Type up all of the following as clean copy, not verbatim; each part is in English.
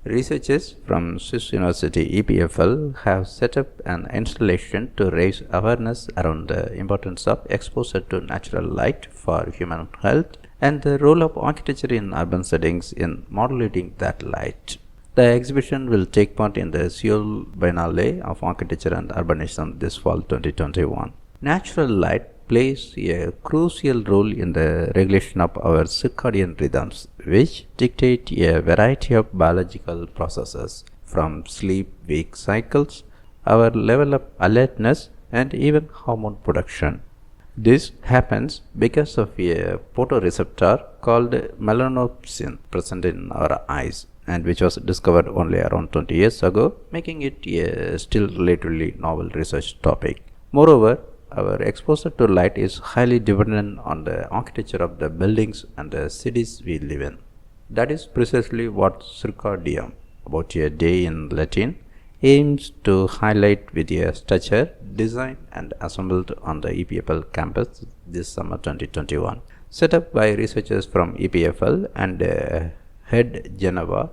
Researchers from Swiss University EPFL have set up an installation to raise awareness around the importance of exposure to natural light for human health and the role of architecture in urban settings in modulating that light. The exhibition will take part in the Seoul Biennale of Architecture and Urbanism this fall 2021. Natural light plays a crucial role in the regulation of our circadian rhythms, which dictate a variety of biological processes, from sleep-wake cycles, our level of alertness, and even hormone production. This happens because of a photoreceptor called melanopsin present in our eyes, and which was discovered only around 20 years ago, making it a still relatively novel research topic. Moreover, our exposure to light is highly dependent on the architecture of the buildings and the cities we live in. That is precisely what Circadium, about a day in Latin, aims to highlight with a structure designed and assembled on the EPFL campus this summer 2021. Set up by researchers from EPFL and HED Geneva,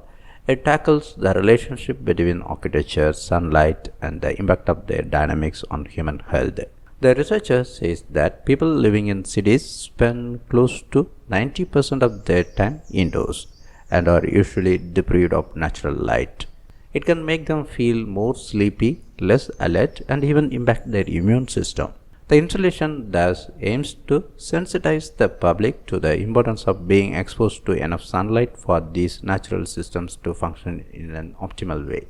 it tackles the relationship between architecture, sunlight, and the impact of their dynamics on human health. The researcher says that people living in cities spend close to 90% of their time indoors and are usually deprived of natural light. It can make them feel more sleepy, less alert, and even impact their immune system. The installation thus aims to sensitize the public to the importance of being exposed to enough sunlight for these natural systems to function in an optimal way.